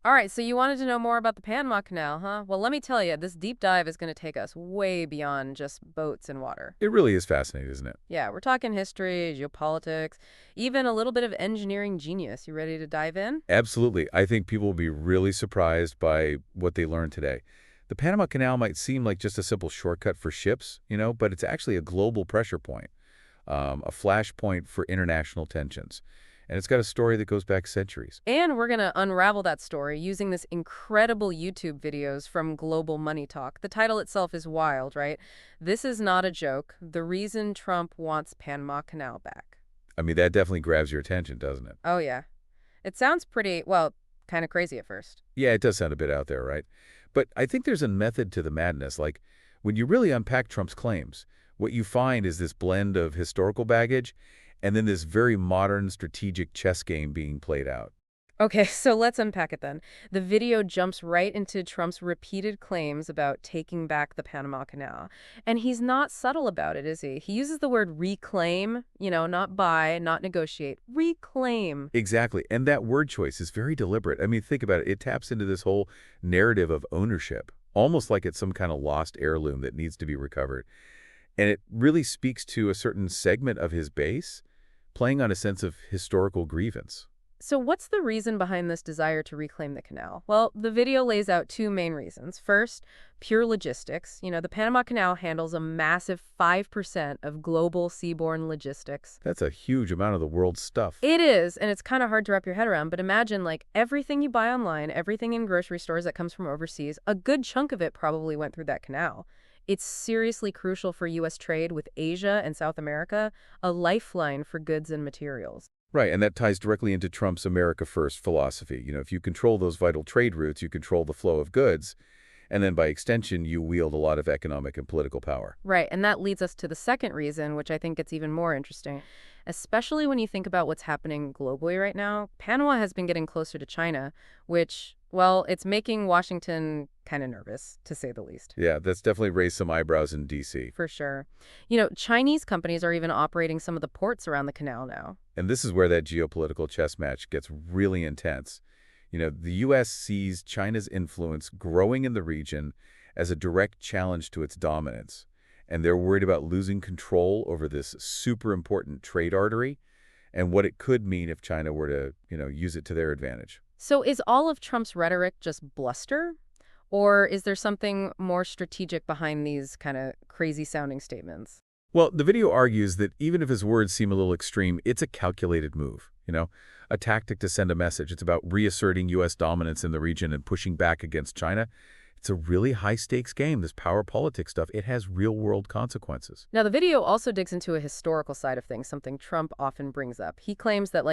All right, so you wanted to know more about the Panama Canal, huh? Well, let me tell you, this deep dive is going to take us way beyond just boats and water. It really is fascinating, isn't it? Yeah, we're talking history, geopolitics, even a little bit of engineering genius. You ready to dive in? Absolutely. I think people will be really surprised by what they learn today. The Panama Canal might seem like just a simple shortcut for ships, but it's actually a global pressure point, a flashpoint for international tensions. And it's got a story that goes back centuries. And we're going to unravel that story using this incredible YouTube videos from Global Money Talk. The title itself is wild, right? This is not a joke. The reason Trump wants Panama Canal back. I mean, that definitely grabs your attention, doesn't it? Oh, yeah. It sounds pretty, well, kind of crazy at first. Yeah, it does sound a bit out there, right? But I think there's a method to the madness. Like, when you really unpack Trump's claims, what you find is this blend of historical baggage and then this very modern strategic chess game being played out. Okay, so let's unpack it then. The video jumps right into Trump's repeated claims about taking back the Panama Canal. And he's not subtle about it, is he? He uses the word reclaim, not buy, not negotiate. Reclaim. Exactly. And that word choice is very deliberate. I mean, think about it. It taps into this whole narrative of ownership, almost like it's some kind of lost heirloom that needs to be recovered. And it really speaks to a certain segment of his base, playing on a sense of historical grievance. So what's the reason behind this desire to reclaim the canal? Well, the video lays out two main reasons. First, pure logistics. The Panama Canal handles a massive 5% of global seaborne logistics. That's a huge amount of the world's stuff. It is, and it's kind of hard to wrap your head around, but imagine everything you buy online, everything in grocery stores that comes from overseas, a good chunk of it probably went through that canal. It's seriously crucial for U.S. trade with Asia and South America, a lifeline for goods and materials. Right, and that ties directly into Trump's America First philosophy. If you control those vital trade routes, you control the flow of goods, and then by extension, you wield a lot of economic and political power. Right, and that leads us to the second reason, which I think gets even more interesting. Especially when you think about what's happening globally right now, Panama has been getting closer to China, which, well, it's making Washington kind of nervous, to say the least. Yeah, that's definitely raised some eyebrows in D.C. For sure. Chinese companies are even operating some of the ports around the canal now. And this is where that geopolitical chess match gets really intense. The U.S. sees China's influence growing in the region as a direct challenge to its dominance. And they're worried about losing control over this super important trade artery and what it could mean if China were to, use it to their advantage. So is all of Trump's rhetoric just bluster? Or is there something more strategic behind these kind of crazy-sounding statements? Well, the video argues that even if his words seem a little extreme, it's a calculated move, a tactic to send a message. It's about reasserting U.S. dominance in the region and pushing back against China. It's a really high-stakes game, this power politics stuff. It has real-world consequences. Now, the video also digs into a historical side of things, something Trump often brings up. He claims that,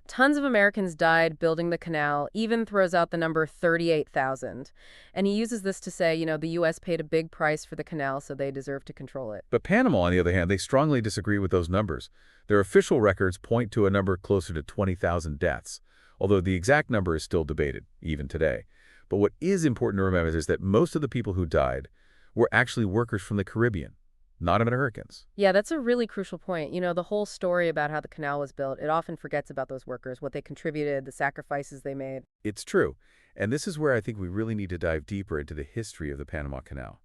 tons of Americans died building the canal, even throws out the number 38,000. And he uses this to say, the U.S. paid a big price for the canal, so they deserve to control it. But Panama, on the other hand, they strongly disagree with those numbers. Their official records point to a number closer to 20,000 deaths, although the exact number is still debated, even today. But what is important to remember is that most of the people who died were actually workers from the Caribbean, not Americans. Yeah, that's a really crucial point. The whole story about how the canal was built, it often forgets about those workers, what they contributed, the sacrifices they made. It's true. And this is where I think we really need to dive deeper into the history of the Panama Canal,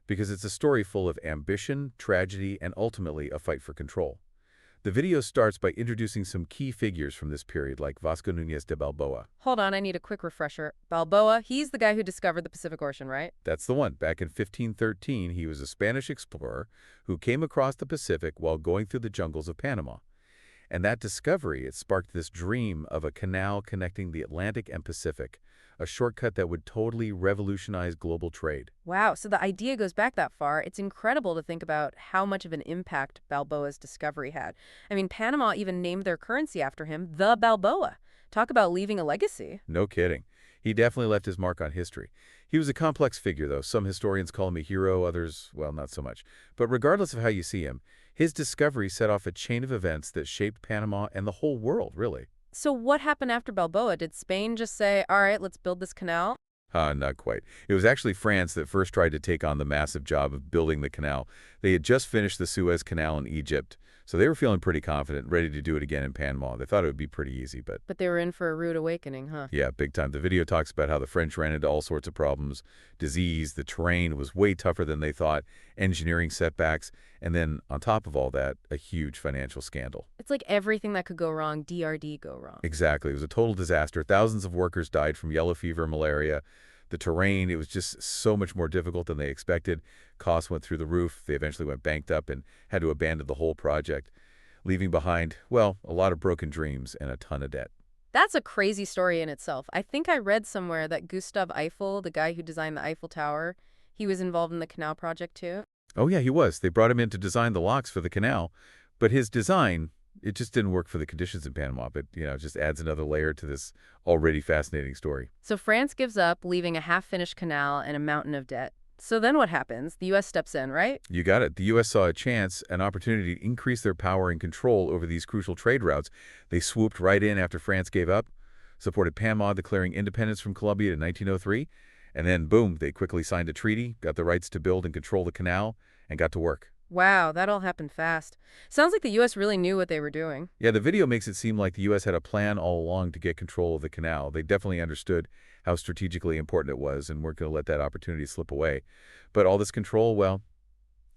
because it's a story full of ambition, tragedy, and ultimately a fight for control. The video starts by introducing some key figures from this period, like Vasco Núñez de Balboa. Hold on, I need a quick refresher. Balboa, he's the guy who discovered the Pacific Ocean, right? That's the one. Back in 1513, he was a Spanish explorer who came across the Pacific while going through the jungles of Panama. And that discovery, it sparked this dream of a canal connecting the Atlantic and Pacific, a shortcut that would totally revolutionize global trade. Wow, so the idea goes back that far. It's incredible to think about how much of an impact Balboa's discovery had. I mean, Panama even named their currency after him, the Balboa. Talk about leaving a legacy. No kidding. He definitely left his mark on history. He was a complex figure, though. Some historians call him a hero, others, well, not so much. But regardless of how you see him, his discovery set off a chain of events that shaped Panama and the whole world, really. So what happened after Balboa? Did Spain just say, all right, let's build this canal? Not quite. It was actually France that first tried to take on the massive job of building the canal. They had just finished the Suez Canal in Egypt, So they were feeling pretty confident, ready to do it again in Panama. They thought it would be pretty easy, but But they were in for a rude awakening, huh? yeah, big time. The video talks about how the French ran into all sorts of problems. Disease, the terrain was way tougher than they thought, engineering setbacks, and then on top of all that, a huge financial scandal. It's like everything that could go wrong, DRD go wrong. Exactly. It was a total disaster. Thousands of workers died from yellow fever and malaria. The terrain, it was just so much more difficult than they expected. Costs went through the roof. They eventually went banked up and had to abandon the whole project, leaving behind, well, a lot of broken dreams and a ton of debt. That's a crazy story in itself. I think I read somewhere that Gustav Eiffel, the guy who designed the Eiffel Tower, he was involved in the canal project too. Oh, yeah, he was. They brought him in to design the locks for the canal, but his design, it just didn't work for the conditions in Panama, but, it just adds another layer to this already fascinating story. So France gives up, leaving a half-finished canal and a mountain of debt. So then what happens? The U.S. steps in, right? You got it. The U.S. saw a chance, an opportunity to increase their power and control over these crucial trade routes. They swooped right in after France gave up, supported Panama declaring independence from Colombia in 1903, and then, boom, they quickly signed a treaty, got the rights to build and control the canal, and got to work. Wow, that all happened fast. Sounds like the U.S. really knew what they were doing. Yeah, the video makes it seem like the U.S. had a plan all along to get control of the canal. They definitely understood how strategically important it was and weren't going to let that opportunity slip away. But all this control, well,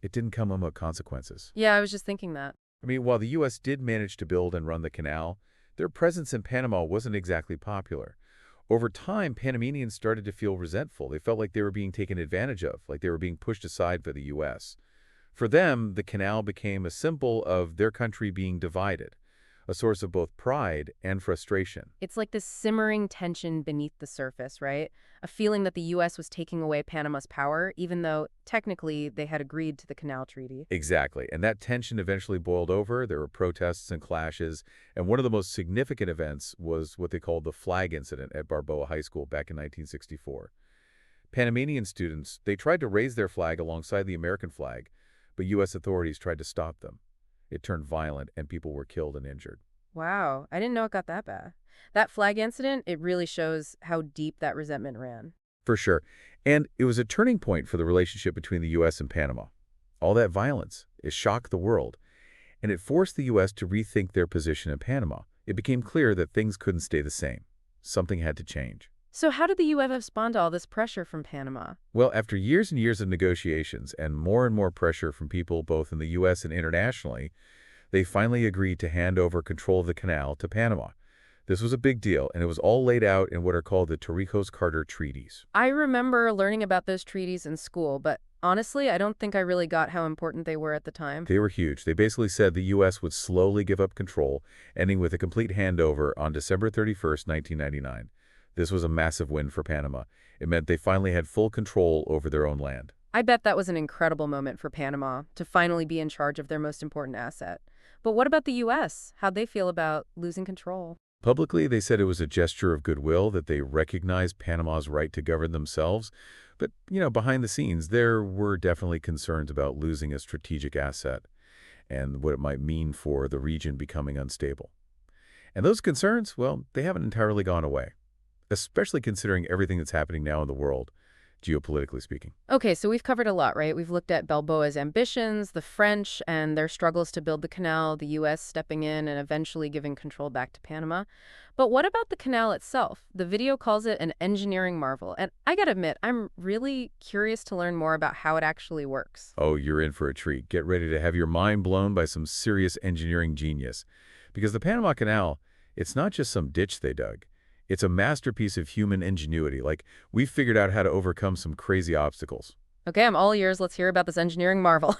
it didn't come without consequences. Yeah, I was just thinking that. I mean, while the U.S. did manage to build and run the canal, their presence in Panama wasn't exactly popular. Over time, Panamanians started to feel resentful. They felt like they were being taken advantage of, like they were being pushed aside by the U.S. For them, the canal became a symbol of their country being divided, a source of both pride and frustration. It's like this simmering tension beneath the surface, right? A feeling that the U.S. was taking away Panama's power, even though technically they had agreed to the Canal Treaty. Exactly. And that tension eventually boiled over. There were protests and clashes. And one of the most significant events was what they called the flag incident at Balboa High School back in 1964. Panamanian students, they tried to raise their flag alongside the American flag, but U.S. authorities tried to stop them. It turned violent, and people were killed and injured. Wow, I didn't know it got that bad. That flag incident, it really shows how deep that resentment ran. For sure. And it was a turning point for the relationship between the U.S. and Panama. All that violence, it shocked the world, and it forced the U.S. to rethink their position in Panama. It became clear that things couldn't stay the same. Something had to change. So how did the U.S. respond to all this pressure from Panama? Well, after years and years of negotiations and more pressure from people both in the U.S. and internationally, they finally agreed to hand over control of the canal to Panama. This was a big deal, and it was all laid out in what are called the Torrijos-Carter Treaties. I remember learning about those treaties in school, but honestly, I don't think I really got how important they were at the time. They were huge. They basically said the U.S. would slowly give up control, ending with a complete handover on December 31st, 1999. This was a massive win for Panama. It meant they finally had full control over their own land. I bet that was an incredible moment for Panama, to finally be in charge of their most important asset. But what about the U.S.? How'd they feel about losing control? Publicly, they said it was a gesture of goodwill, that they recognized Panama's right to govern themselves. But, behind the scenes, there were definitely concerns about losing a strategic asset and what it might mean for the region becoming unstable. And those concerns, well, they haven't entirely gone away, especially considering everything that's happening now in the world, geopolitically speaking. Okay, so we've covered a lot, right? We've looked at Balboa's ambitions, the French and their struggles to build the canal, the U.S. stepping in and eventually giving control back to Panama. But what about the canal itself? The video calls it an engineering marvel, and I gotta admit, I'm really curious to learn more about how it actually works. Oh, you're in for a treat. Get ready to have your mind blown by some serious engineering genius. Because the Panama Canal, it's not just some ditch they dug. It's a masterpiece of human ingenuity. Like, we've figured out how to overcome some crazy obstacles. Okay, I'm all ears. Let's hear about this engineering marvel.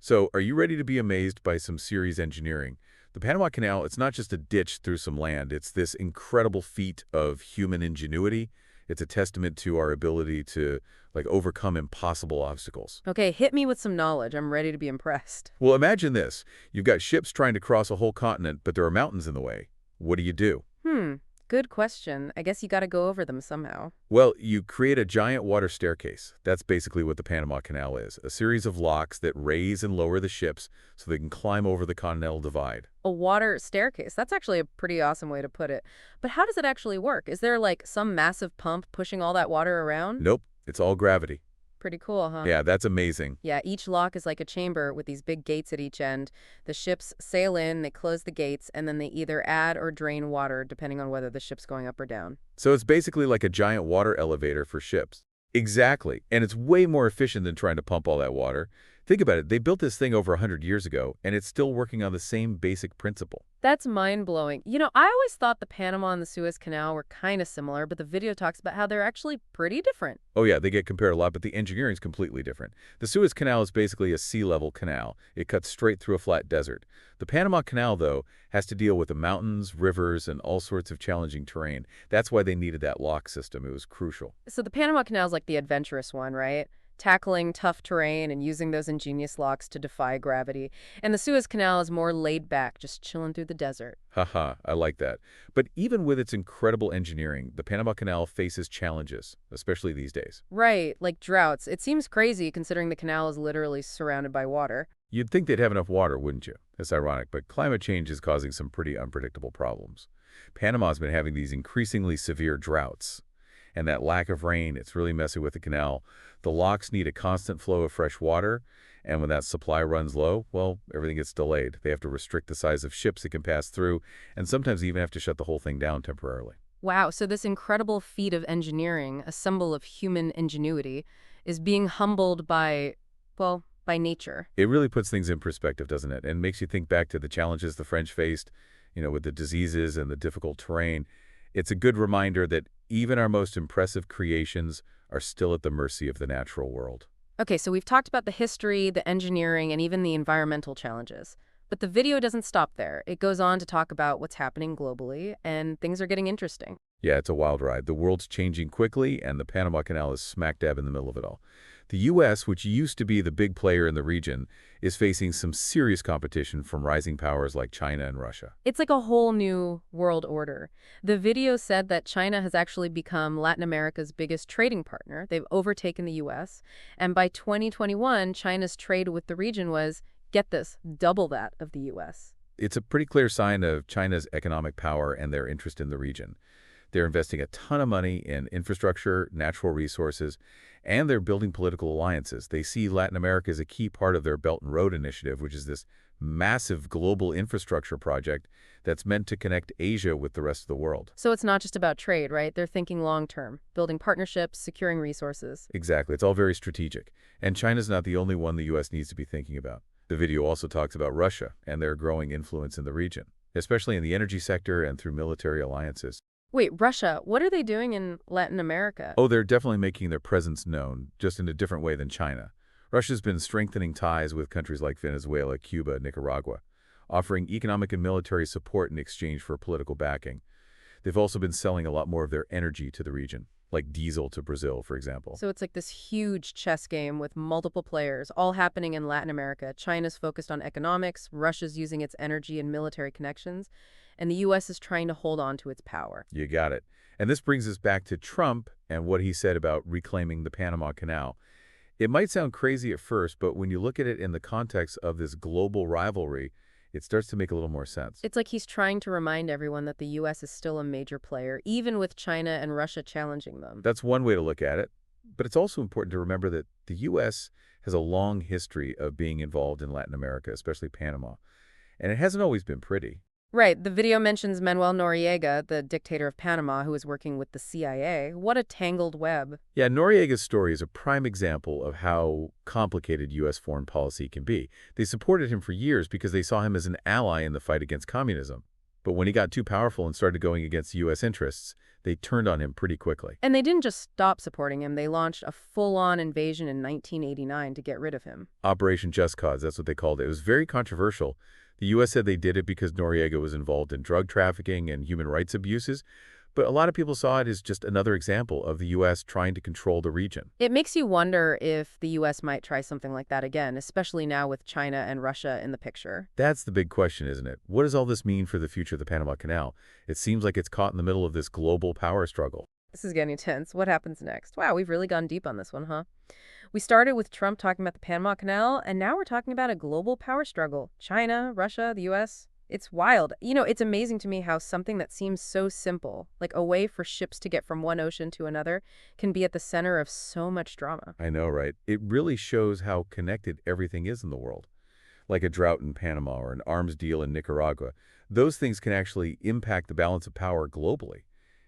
So, are you ready to be amazed by some serious engineering? The Panama Canal, it's not just a ditch through some land. It's this incredible feat of human ingenuity. It's a testament to our ability to, overcome impossible obstacles. Okay, hit me with some knowledge. I'm ready to be impressed. Well, imagine this. You've got ships trying to cross a whole continent, but there are mountains in the way. What do? Good question. I guess you gotta go over them somehow. Well, you create a giant water staircase. That's basically what the Panama Canal is, a series of locks that raise and lower the ships so they can climb over the continental divide. A water staircase. That's actually a pretty awesome way to put it. But how does it actually work? Is there, some massive pump pushing all that water around? Nope, it's all gravity. Pretty cool, huh? Yeah, that's amazing. Yeah, each lock is like a chamber with these big gates at each end. The ships sail in, they close the gates, and then they either add or drain water depending on whether the ship's going up or down. So it's basically like a giant water elevator for ships. Exactly. And it's way more efficient than trying to pump all that water. Think about it. They built this thing over 100 years ago, and it's still working on the same basic principle. That's mind-blowing. You know, I always thought the Panama and the Suez Canal were kind of similar, but the video talks about how they're actually pretty different. Oh yeah, they get compared a lot, but the engineering is completely different. The Suez Canal is basically a sea-level canal. It cuts straight through a flat desert. The Panama Canal, though, has to deal with the mountains, rivers, and all sorts of challenging terrain. That's why they needed that lock system. It was crucial. So the Panama Canal is like the adventurous one, right? Tackling tough terrain and using those ingenious locks to defy gravity. And the Suez Canal is more laid back, just chilling through the desert. Haha, I like that. But even with its incredible engineering, the Panama Canal faces challenges, especially these days. Right, like droughts. It seems crazy considering the canal is literally surrounded by water. You'd think they'd have enough water, wouldn't you? It's ironic, but climate change is causing some pretty unpredictable problems. Panama's been having these increasingly severe droughts. And that lack of rain, it's really messing with the canal. The locks need a constant flow of fresh water, and when that supply runs low, well, everything gets delayed. They have to restrict the size of ships that can pass through, and sometimes even have to shut the whole thing down temporarily. Wow, so this incredible feat of engineering, a symbol of human ingenuity, is being humbled by, well, by nature. It really puts things in perspective, doesn't it? And makes you think back to the challenges the French faced, with the diseases and the difficult terrain. It's a good reminder that even our most impressive creations are still at the mercy of the natural world. Okay, so we've talked about the history, the engineering, and even the environmental challenges. But the video doesn't stop there. It goes on to talk about what's happening globally, and things are getting interesting. Yeah, it's a wild ride. The world's changing quickly, and the Panama Canal is smack dab in the middle of it all. The U.S., which used to be the big player in the region, is facing some serious competition from rising powers like China and Russia. It's like a whole new world order. The video said that China has actually become Latin America's biggest trading partner. They've overtaken the U.S. And by 2021, China's trade with the region was, get this, double that of the U.S. It's a pretty clear sign of China's economic power and their interest in the region. They're investing a ton of money in infrastructure, natural resources, and they're building political alliances. They see Latin America as a key part of their Belt and Road Initiative, which is this massive global infrastructure project that's meant to connect Asia with the rest of the world. So it's not just about trade, right? They're thinking long-term, building partnerships, securing resources. Exactly. It's all very strategic. And China's not the only one the U.S. needs to be thinking about. The video also talks about Russia and their growing influence in the region, especially in the energy sector and through military alliances. Wait, Russia, what are they doing in Latin America? Oh, they're definitely making their presence known, just in a different way than China. Russia's been strengthening ties with countries like Venezuela, Cuba, Nicaragua, offering economic and military support in exchange for political backing. They've also been selling a lot more of their energy to the region, like diesel to Brazil, for example. So it's like this huge chess game with multiple players, all happening in Latin America. China's focused on economics, Russia's using its energy and military connections, and the U.S. is trying to hold on to its power. You got it. And this brings us back to Trump and what he said about reclaiming the Panama Canal. It might sound crazy at first, but when you look at it in the context of this global rivalry, it starts to make a little more sense. It's like he's trying to remind everyone that the U.S. is still a major player, even with China and Russia challenging them. That's one way to look at it. But it's also important to remember that the U.S. has a long history of being involved in Latin America, especially Panama. And it hasn't always been pretty. Right. The video mentions Manuel Noriega, the dictator of Panama, who was working with the CIA. What a tangled web. Yeah, Noriega's story is a prime example of how complicated U.S. foreign policy can be. They supported him for years because they saw him as an ally in the fight against communism. But when he got too powerful and started going against U.S. interests, they turned on him pretty quickly. And they didn't just stop supporting him. They launched a full-on invasion in 1989 to get rid of him. Operation Just Cause, that's what they called it. It was very controversial. The U.S. said they did it because Noriega was involved in drug trafficking and human rights abuses, but a lot of people saw it as just another example of the U.S. trying to control the region. It makes you wonder if the U.S. might try something like that again, especially now with China and Russia in the picture. That's the big question, isn't it? What does all this mean for the future of the Panama Canal? It seems like it's caught in the middle of this global power struggle. This is getting tense. What happens next? Wow, we've really gone deep on this one, huh? We started with Trump talking about the Panama Canal, and now we're talking about a global power struggle. China, Russia, the U.S. It's wild. It's amazing to me how something that seems so simple, like a way for ships to get from one ocean to another, can be at the center of so much drama. I know, right? It really shows how connected everything is in the world. Like a drought in Panama or an arms deal in Nicaragua. Those things can actually impact the balance of power globally.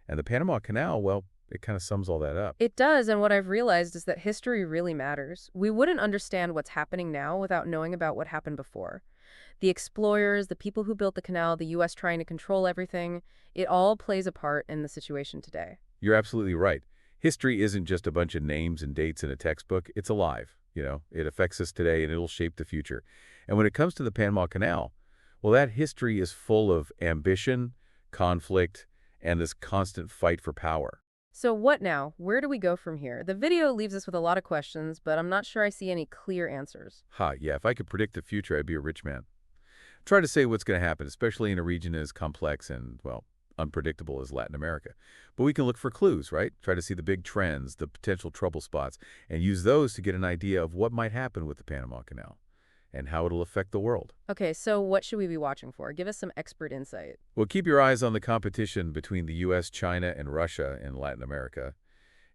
And the Panama Canal, well, it kind of sums all that up. It does, and what I've realized is that history really matters. We wouldn't understand what's happening now without knowing about what happened before. The explorers, the people who built the canal, the U.S. trying to control everything, it all plays a part in the situation today. You're absolutely right. History isn't just a bunch of names and dates in a textbook. It's alive. It affects us today and it'll shape the future. And when it comes to the Panama Canal, well, that history is full of ambition, conflict, and this constant fight for power. So what now? Where do we go from here? The video leaves us with a lot of questions, but I'm not sure I see any clear answers. Yeah, if I could predict the future, I'd be a rich man. Try to say what's going to happen, especially in a region as complex and, well, unpredictable as Latin America. But we can look for clues, right? Try to see the big trends, the potential trouble spots, and use those to get an idea of what might happen with the Panama Canal and how it'll affect the world. Okay, so what should we be watching for? Give us some expert insight. Well, keep your eyes on the competition between the U.S., China, and Russia in Latin America.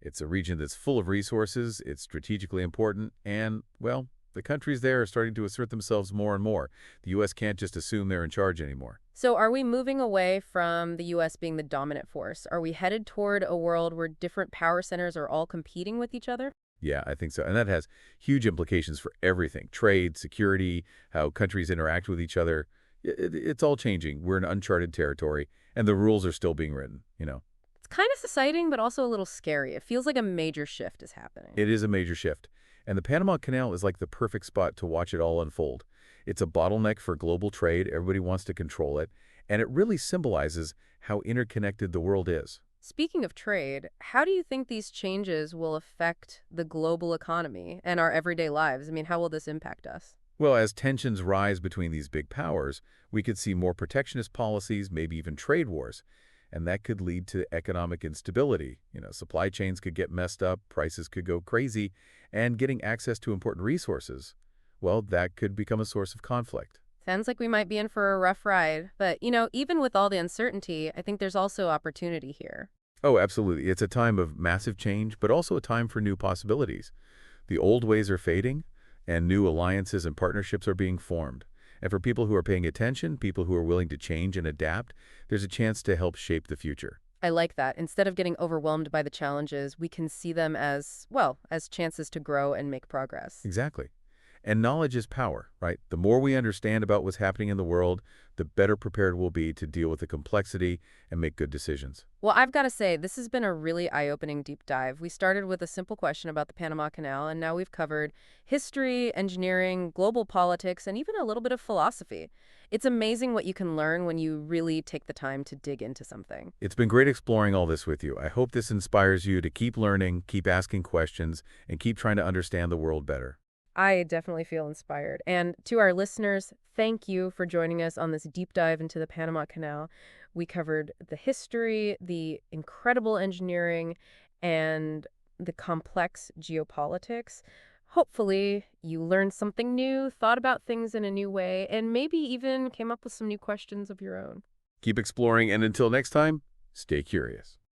It's a region that's full of resources, it's strategically important, and, well, the countries there are starting to assert themselves more and more. The U.S. can't just assume they're in charge anymore. So are we moving away from the U.S. being the dominant force? Are we headed toward a world where different power centers are all competing with each other? Yeah, I think so. And that has huge implications for everything. Trade, security, how countries interact with each other. It's all changing. We're in uncharted territory, and the rules are still being written. It's kind of exciting, but also a little scary. It feels like a major shift is happening. It is a major shift. And the Panama Canal is like the perfect spot to watch it all unfold. It's a bottleneck for global trade. Everybody wants to control it. And it really symbolizes how interconnected the world is. Speaking of trade, how do you think these changes will affect the global economy and our everyday lives? I mean, how will this impact us? Well, as tensions rise between these big powers, we could see more protectionist policies, maybe even trade wars. And that could lead to economic instability. Supply chains could get messed up, prices could go crazy, and getting access to important resources, well, that could become a source of conflict. Sounds like we might be in for a rough ride. But, even with all the uncertainty, I think there's also opportunity here. Oh, absolutely. It's a time of massive change, but also a time for new possibilities. The old ways are fading, and new alliances and partnerships are being formed. And for people who are paying attention, people who are willing to change and adapt, there's a chance to help shape the future. I like that. Instead of getting overwhelmed by the challenges, we can see them as, well, as chances to grow and make progress. Exactly. And knowledge is power, right? The more we understand about what's happening in the world, the better prepared we'll be to deal with the complexity and make good decisions. Well, I've got to say, this has been a really eye-opening deep dive. We started with a simple question about the Panama Canal, and now we've covered history, engineering, global politics, and even a little bit of philosophy. It's amazing what you can learn when you really take the time to dig into something. It's been great exploring all this with you. I hope this inspires you to keep learning, keep asking questions, and keep trying to understand the world better. I definitely feel inspired. And to our listeners, thank you for joining us on this deep dive into the Panama Canal. We covered the history, the incredible engineering, and the complex geopolitics. Hopefully, you learned something new, thought about things in a new way, and maybe even came up with some new questions of your own. Keep exploring, and until next time, stay curious.